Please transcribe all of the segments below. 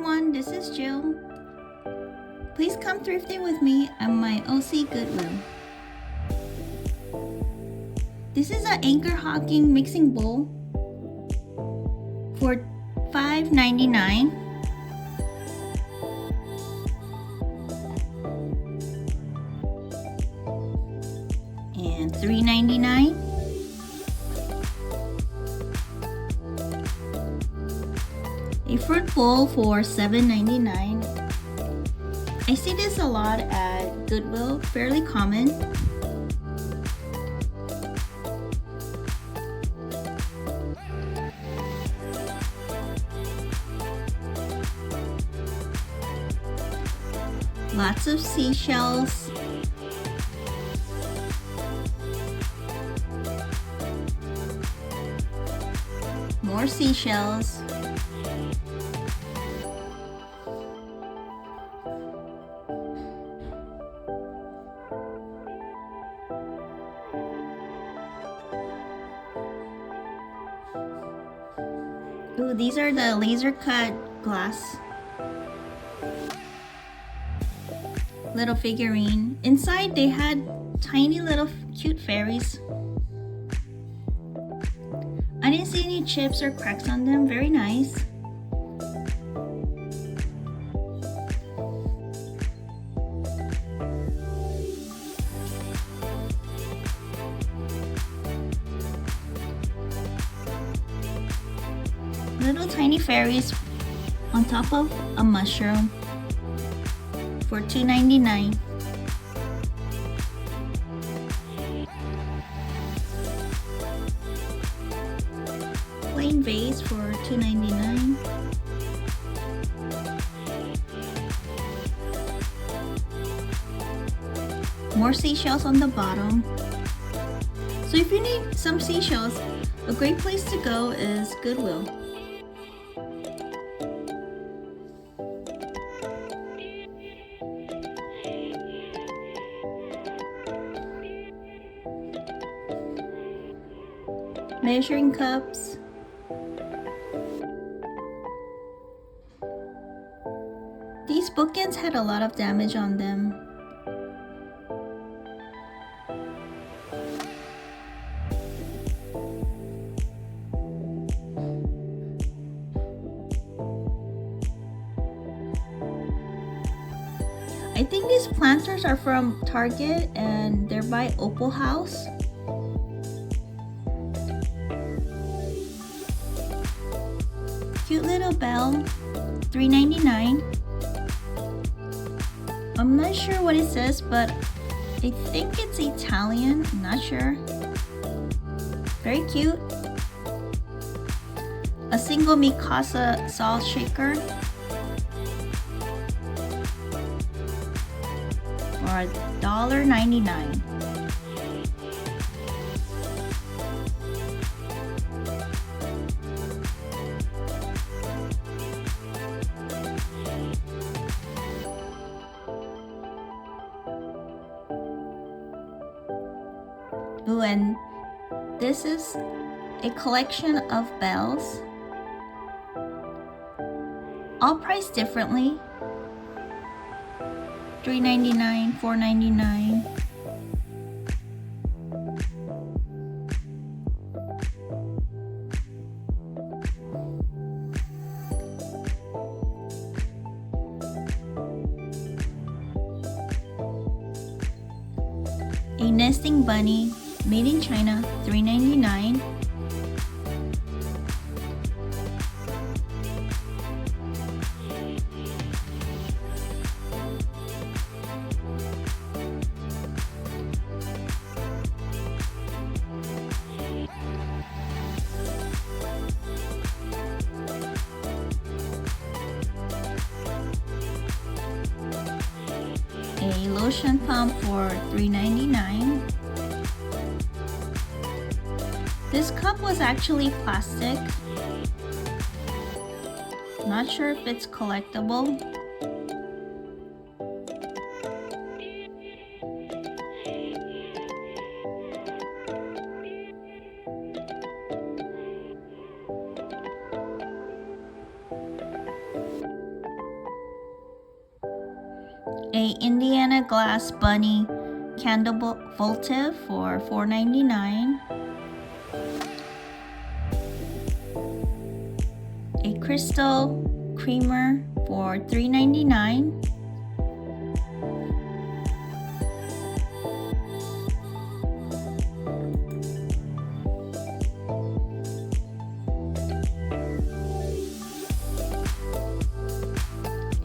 everyone, this is Jill. Please come thrifting with me at my OC Goodwill. This is an anchor hocking mixing bowl for $5.99. And $3.99. A fruit bowl for $7.99. I see this a lot at Goodwill, fairly common. Lots of seashells. More seashells. Ooh, these are the laser cut glass little figurine. Inside they had tiny little cute fairies. I didn't see any chips or cracks on them. Very nice. Little tiny fairies on top of a mushroom for $2.99. Plain vase for $2.99. More seashells on the bottom. So if you need some seashells, a great place to go is Goodwill. Measuring cups. These bookends had a lot of damage on them. I think these planters are from Target and they're by Opal House. Cute little bell, $3.99. I'm not sure what it says, but I think it's Italian. I'm not sure. Very cute. A single Mikasa salt shaker for $1.99. Ooh, and this is a collection of bells, all priced differently. $3.99, $4.99. A nesting bunny, made in China, $3.99. A lotion pump for $3.99. This cup was actually plastic. Not sure if it's collectible. A Indiana glass bunny candle votive for $4.99. A crystal creamer for $3.99.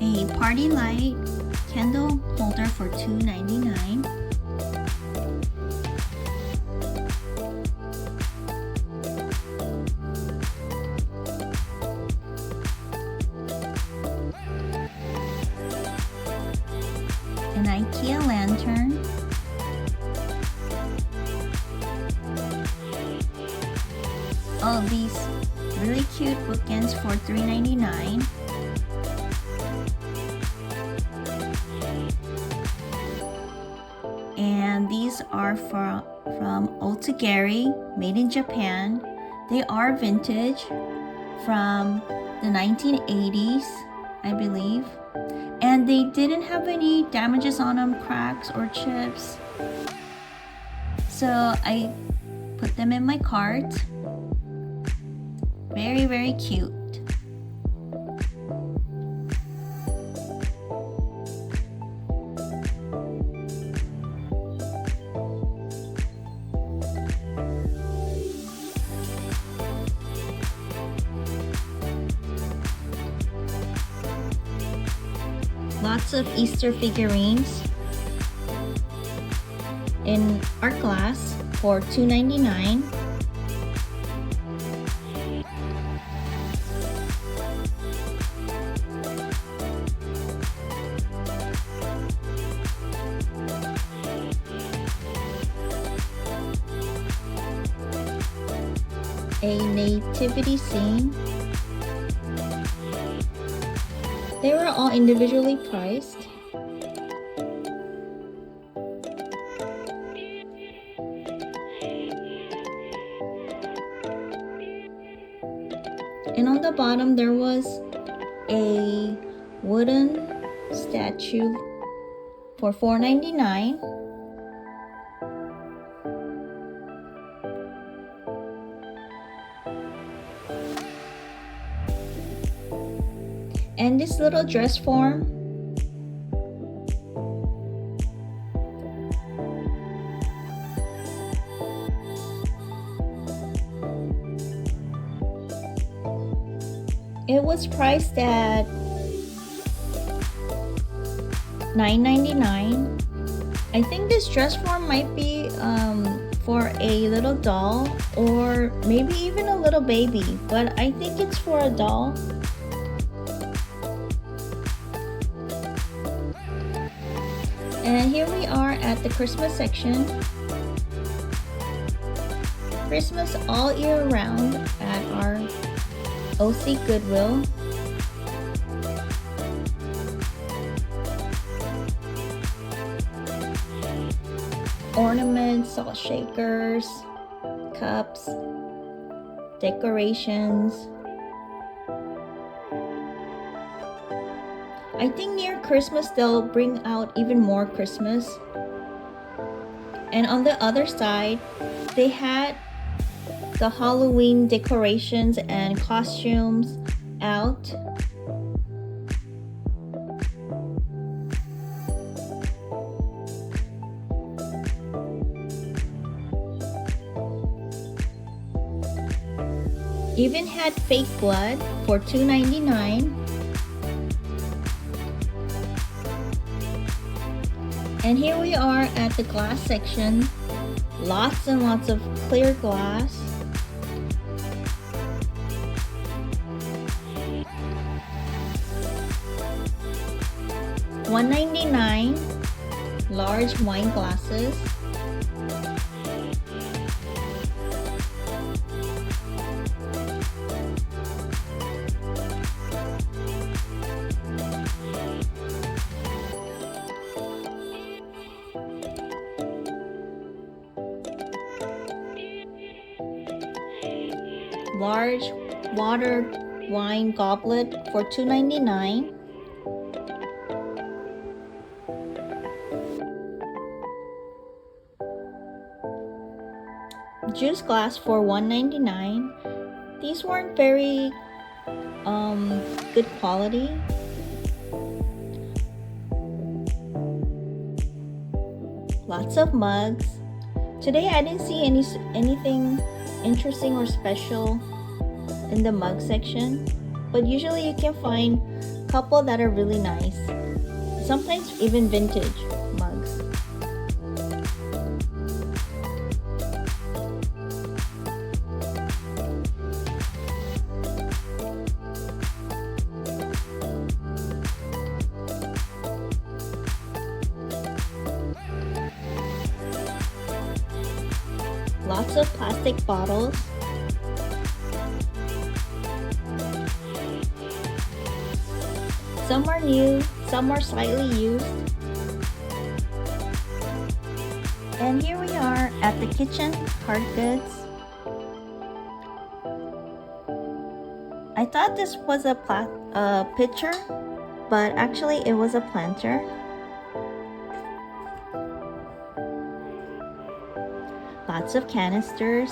A party light candle holder for $2.99. An IKEA lantern. Oh, these really cute bookends for $3.99. And these are from Otagari, made in Japan. They are vintage from the 1980s, I believe. And they didn't have any damages on them, cracks or chips. So I put them in my cart. Very, very cute. Lots of Easter figurines in art glass for $2.99. A nativity scene. They were all individually priced. And on the bottom there was a wooden statue for $4.99. And this little dress form, it was priced at $9.99. I think this dress form might be for a little doll or maybe even a little baby, but I think it's for a doll. And here we are at the Christmas section. Christmas all year round at our OC Goodwill. Ornaments, salt shakers, cups, decorations. I think near Christmas they'll bring out even more Christmas. And on the other side, they had the Halloween decorations and costumes out. Even had fake blood for $2.99. And here we are at the glass section. Lots and lots of clear glass. $1.99 large wine glasses. Large water wine goblet for $2.99. juice glass for $1.99. These weren't very good quality. Lots of mugs. Today I didn't see anything interesting or special in the mug section, but usually you can find a couple that are really nice. Sometimes even vintage mugs. Lots of plastic bottles. Some are new, some are slightly used. And here we are at the kitchen hard goods. I thought this was a pitcher, but actually it was a planter. Lots of canisters.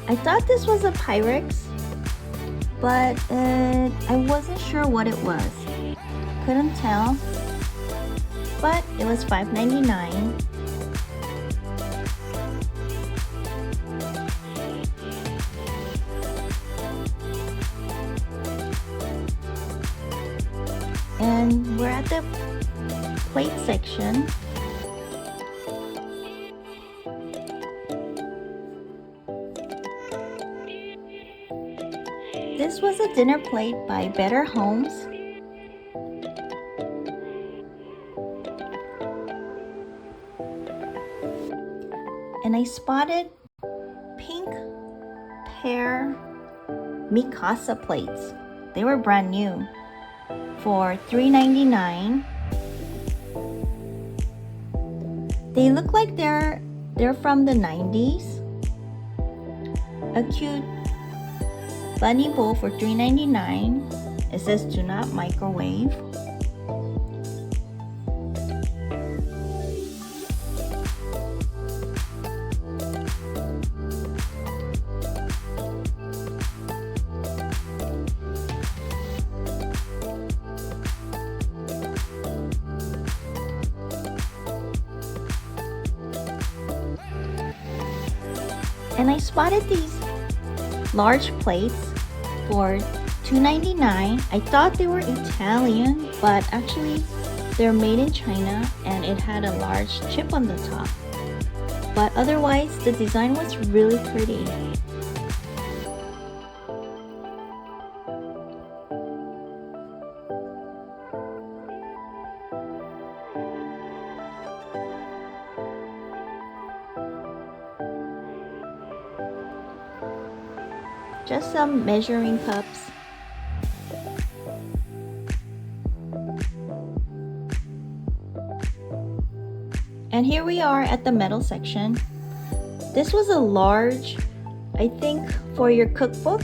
I thought this was a Pyrex, but I wasn't sure what it was. Couldn't tell, but it was $5.99. And we're at the plate section. This was a dinner plate by Better Homes. And I spotted pink pear Mikasa plates. They were brand new for $3.99. They look like they're from the 90s. A cute bunny bowl for $3.99. It says do not microwave. And I spotted these large plates for $2.99. I thought they were Italian, but actually they're made in China and it had a large chip on the top. But otherwise, the design was really pretty. Just some measuring cups. And here we are at the metal section. This was a large, I think for your cookbook.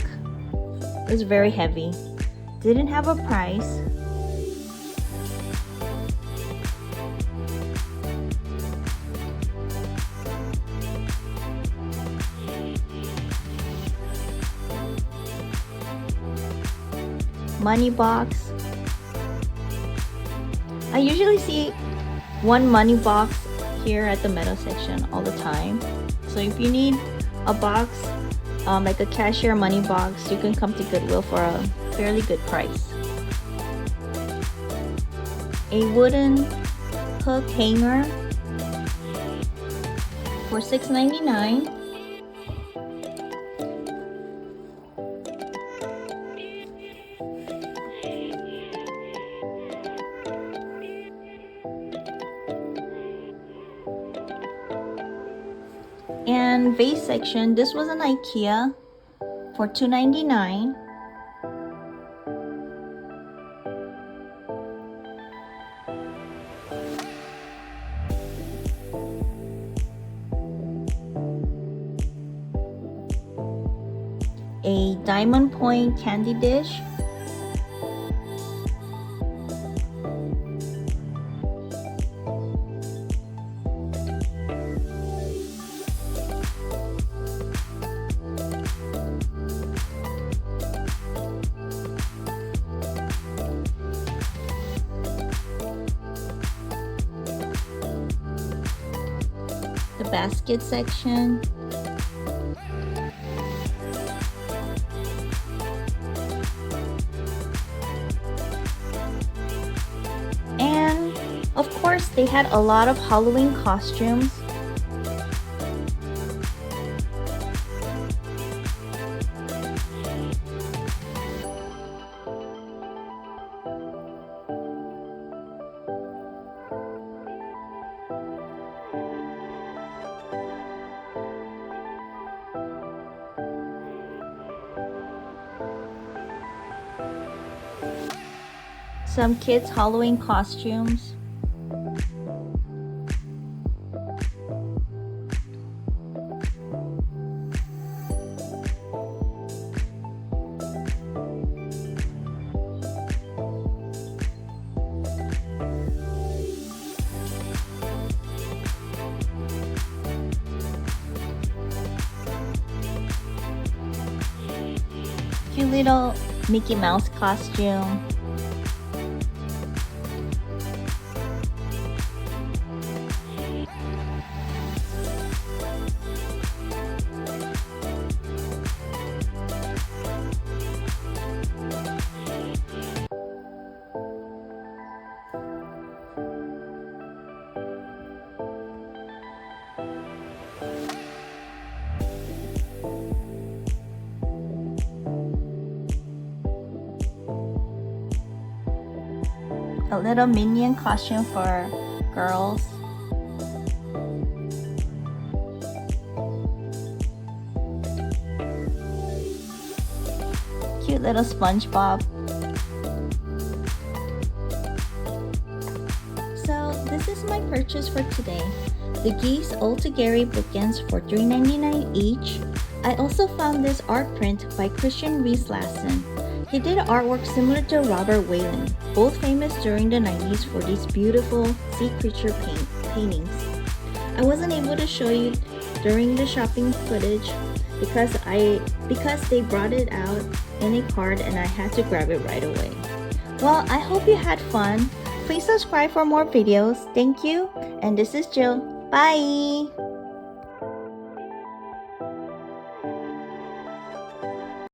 It was very heavy. Didn't have a price. Money box. I usually see one money box here at the metal section all the time. So if you need a box, like a cashier money box, you can come to Goodwill for a fairly good price. A wooden hook hanger for $6.99. And vase section, this was an IKEA for $2.99. A diamond point candy dish. The basket section. And of course, they had a lot of Halloween costumes. Some kids' Halloween costumes. Cute little Mickey Mouse costume. A little minion costume for girls. Cute little SpongeBob. So this is my purchase for today. The geese altogether bookends for $3.99 each. I also found this art print by Christian Rieslassen. He did artwork similar to Robert Whalen, both famous during the 90s for these beautiful sea creature paintings. I wasn't able to show you during the shopping footage because they brought it out in a card and I had to grab it right away. Well, I hope you had fun. Please subscribe for more videos. Thank you, and this is Jill. Bye!